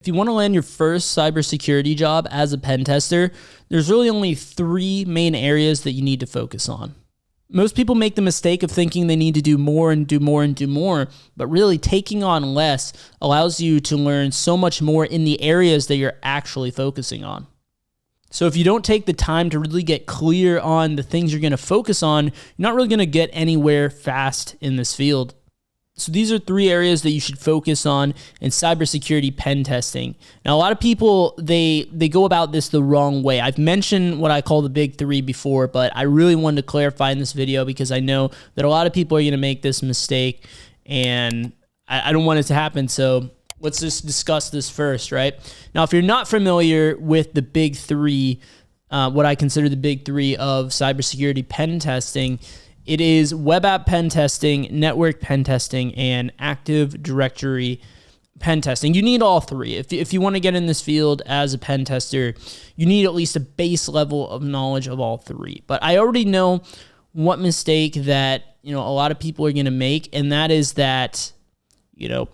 If you want to land your first cybersecurity job as a pen tester, there's really only 3 main areas that you need to focus on. Most people make the mistake of thinking they need to do more and do more and do more, but really taking on less allows you to learn so much more in the areas that you're actually focusing on. So if you don't take the time to really get clear on the things you're going to focus on, you're not really going to get anywhere fast in this field. So these are 3 areas that you should focus on in cybersecurity pen testing. Now, a lot of people, they go about this the wrong way. I've mentioned what I call the big 3 before, but I really wanted to clarify in this video because I know that a lot of people are going to make this mistake, and I don't want it to happen. So let's just discuss this first, right? Now, if you're not familiar with the big 3, what I consider the big 3 of cybersecurity pen testing, it is web app pen testing, network pen testing, and Active Directory pen testing. You need all 3. If you want to get in this field as a pen tester, you need at least a base level of knowledge of all 3. But I already know what mistake that, a lot of people are going to make, and that is that, a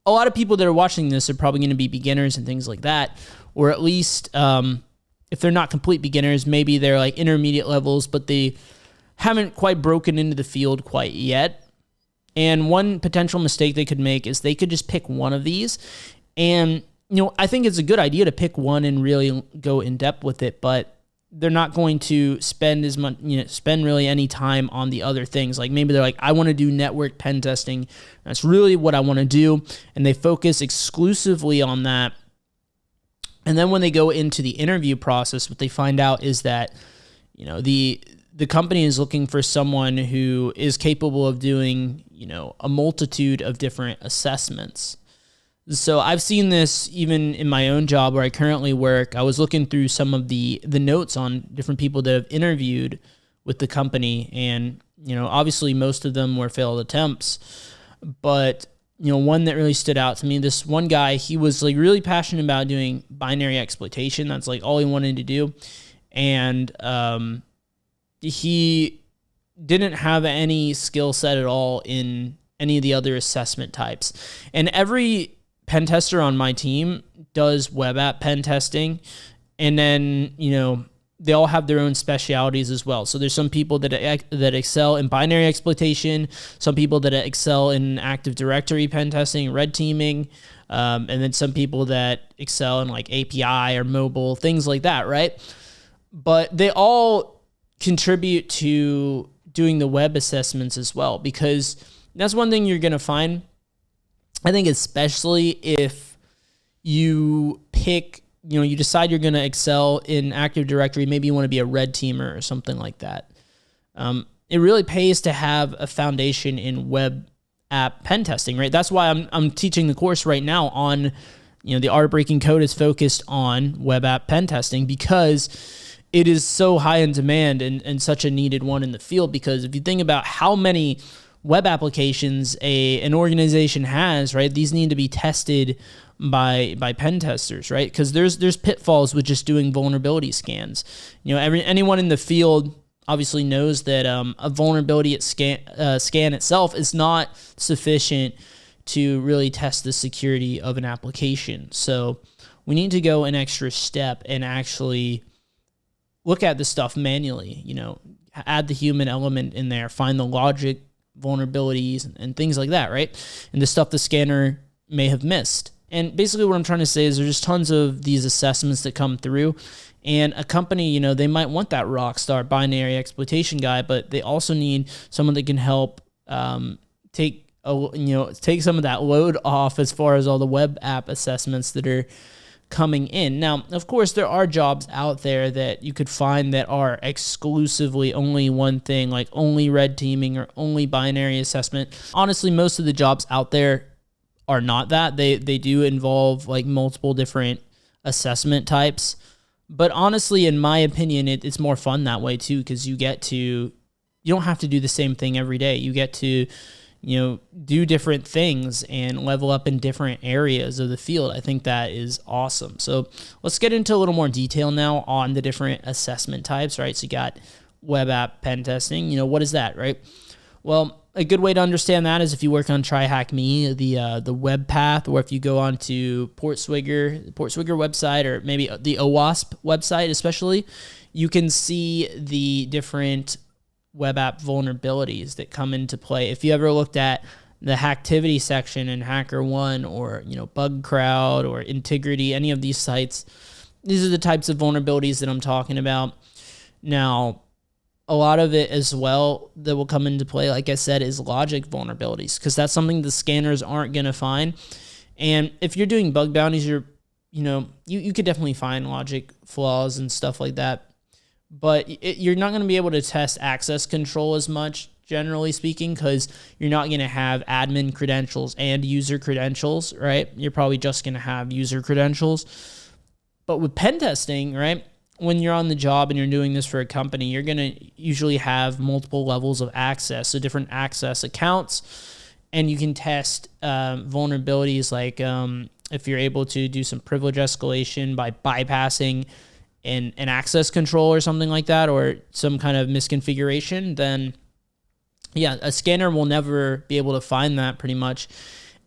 lot of people that are watching this are probably going to be beginners and things like that, or at least if they're not complete beginners, maybe they're like intermediate levels, but they haven't quite broken into the field quite yet. And one potential mistake they could make is they could just pick one of these. And, I think it's a good idea to pick one and really go in depth with it, but they're not going to spend as much, spend really any time on the other things. Like maybe they're like, I want to do network pen testing. That's really what I want to do. And they focus exclusively on that. And then when they go into the interview process, what they find out is that, the company is looking for someone who is capable of doing, a multitude of different assessments. So I've seen this even in my own job where I currently work. I was looking through some of the notes on different people that have interviewed with the company, and, obviously most of them were failed attempts. But, one that really stood out to me, this one guy, he was like really passionate about doing binary exploitation. That's like all he wanted to do. And, he didn't have any skill set at all in any of the other assessment types. And every pen tester on my team does web app pen testing. And then, they all have their own specialities as well. So there's some people that excel in binary exploitation, some people that excel in Active Directory pen testing, red teaming, and then some people that excel in like API or mobile, things like that, right? But they all contribute to doing the web assessments as well, because that's one thing you're going to find. I think especially if you pick, you decide you're going to excel in Active Directory, maybe you want to be a red teamer or something like that. It really pays to have a foundation in web app pen testing, right? That's why I'm teaching the course right now on, the art of breaking code is focused on web app pen testing, because it is so high in demand and such a needed one in the field. Because if you think about how many web applications an organization has, right, these need to be tested by pen testers, right? Because there's pitfalls with just doing vulnerability scans. Anyone in the field obviously knows that a vulnerability scan itself is not sufficient to really test the security of an application. So we need to go an extra step and actually look at this stuff manually, add the human element in there, find the logic, vulnerabilities, and things like that, right? And the stuff the scanner may have missed. And basically what I'm trying to say is there's just tons of these assessments that come through, and a company, they might want that rock star binary exploitation guy, but they also need someone that can help take some of that load off as far as all the web app assessments that are coming in. Now, of course, there are jobs out there that you could find that are exclusively only one thing, like only red teaming or only binary assessment. Honestly, most of the jobs out there are not that. They do involve like multiple different assessment types. But honestly, in my opinion, it's more fun that way too, because you don't have to do the same thing every day. You get to do different things and level up in different areas of the field. I think that is awesome. So let's get into a little more detail now on the different assessment types, right? So you got web app pen testing. What is that, right? Well, a good way to understand that is if you work on TryHackMe, the web path, or if you go on to Portswigger website, or maybe the OWASP website especially, you can see the different web app vulnerabilities that come into play. If you ever looked at the hacktivity section in HackerOne, or BugCrowd or Integrity, any of these sites, these are the types of vulnerabilities that I'm talking about. Now, a lot of it as well that will come into play, like I said, is logic vulnerabilities, because that's something the scanners aren't going to find. And if you're doing bug bounties, you could definitely find logic flaws and stuff like that, but you're not going to be able to test access control as much, generally speaking, because you're not going to have admin credentials and user credentials, right? You're probably just going to have user credentials. But with pen testing, right, when you're on the job and you're doing this for a company, you're going to usually have multiple levels of access, so different access accounts, and you can test vulnerabilities like if you're able to do some privilege escalation by bypassing an access control or something like that, or some kind of misconfiguration, then yeah, a scanner will never be able to find that pretty much.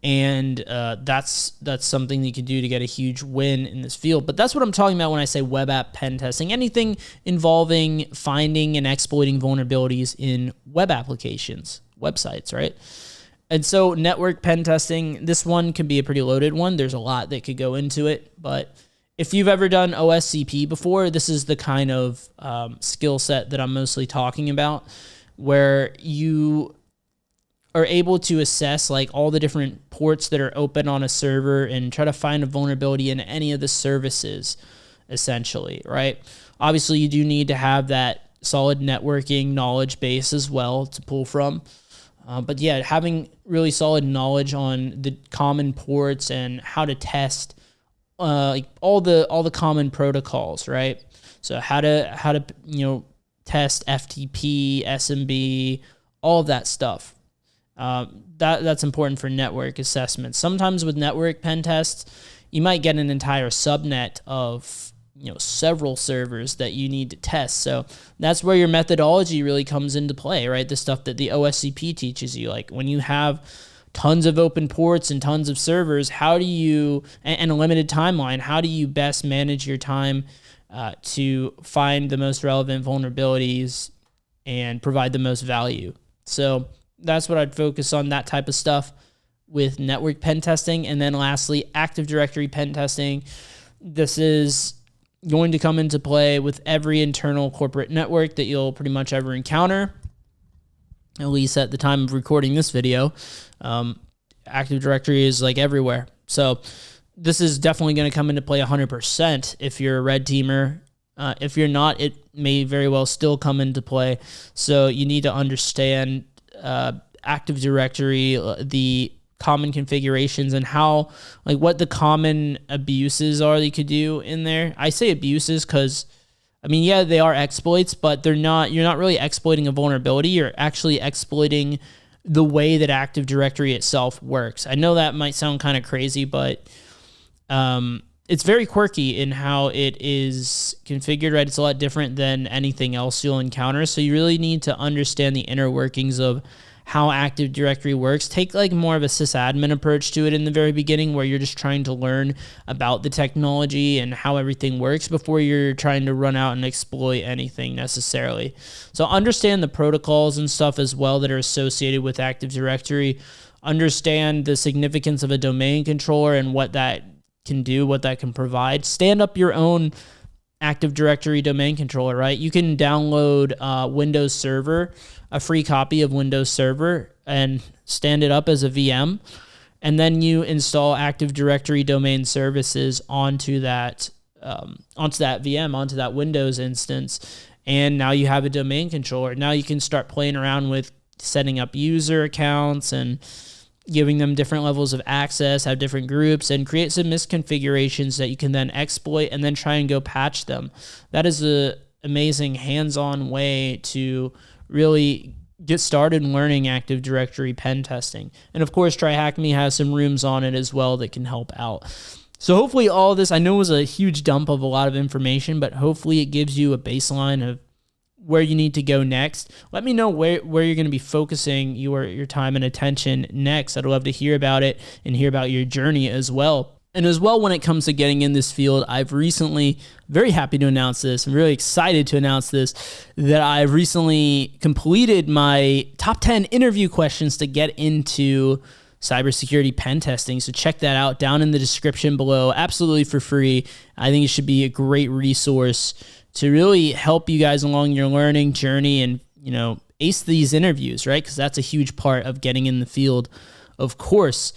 And that's something that you can do to get a huge win in this field. But that's what I'm talking about when I say web app pen testing. Anything involving finding and exploiting vulnerabilities in web applications, websites, right? And so network pen testing, this one can be a pretty loaded one. There's a lot that could go into it. But if you've ever done OSCP before, this is the kind of skill set that I'm mostly talking about, where you are able to assess like all the different ports that are open on a server and try to find a vulnerability in any of the services, essentially, right? Obviously, you do need to have that solid networking knowledge base as well to pull from. But yeah, having really solid knowledge on the common ports and how to test like all the common protocols, right? So how to test FTP, SMB, all of that stuff. That's important for network assessment. Sometimes with network pen tests, you might get an entire subnet of several servers that you need to test. So that's where your methodology really comes into play, right? The stuff that the OSCP teaches you, like when you have tons of open ports and tons of servers, how do you, and a limited timeline, how do you best manage your time to find the most relevant vulnerabilities and provide the most value? So that's what I'd focus on, that type of stuff with network pen testing. And then lastly, Active Directory pen testing. This is going to come into play with every internal corporate network that you'll pretty much ever encounter, at least at the time of recording this video. Active Directory is like everywhere. So this is definitely going to come into play 100% if you're a red teamer. If you're not, it may very well still come into play. So you need to understand Active Directory, the common configurations, and how, like, what the common abuses are that you could do in there. I say abuses because, I mean, yeah, they are exploits, but you're not really exploiting a vulnerability. You're actually exploiting the way that Active Directory itself works. I know that might sound kind of crazy, but it's very quirky in how it is configured, right? It's a lot different than anything else you'll encounter. So you really need to understand the inner workings of how Active Directory works. Take like more of a sysadmin approach to it in the very beginning, where you're just trying to learn about the technology and how everything works before you're trying to run out and exploit anything necessarily. So understand the protocols and stuff as well that are associated with Active Directory. Understand the significance of a domain controller and what that can do, what that can provide. Stand up your own Active Directory domain controller, right? You can download Windows Server, a free copy of Windows Server, and stand it up as a VM. And then you install Active Directory domain services onto that VM, onto that Windows instance. And now you have a domain controller. Now you can start playing around with setting up user accounts and giving them different levels of access, have different groups, and create some misconfigurations that you can then exploit and then try and go patch them. That is an amazing hands-on way to really get started learning Active Directory pen testing. And of course, TryHackMe has some rooms on it as well that can help out. So hopefully all of this, I know, was a huge dump of a lot of information, but hopefully it gives you a baseline of where you need to go next. Let me know where you're going to be focusing your time and attention next. I'd love to hear about it and hear about your journey as well. And as well, when it comes to getting in this field, I've recently, very happy to announce this, I'm really excited to announce this, that I've recently completed my top 10 interview questions to get into cybersecurity pen testing. So check that out down in the description below, absolutely for free. I think it should be a great resource to really help you guys along your learning journey and, ace these interviews, right? Because that's a huge part of getting in the field, of course.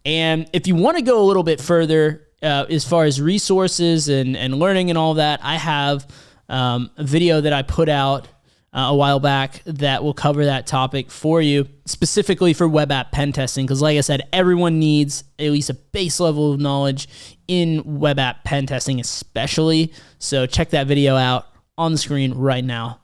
And if you want to go a little bit further as far as resources and learning and all that, I have a video that I put out a while back that will cover that topic for you, specifically for web app pen testing. Because like I said, everyone needs at least a base level of knowledge in web app pen testing especially. So check that video out on the screen right now.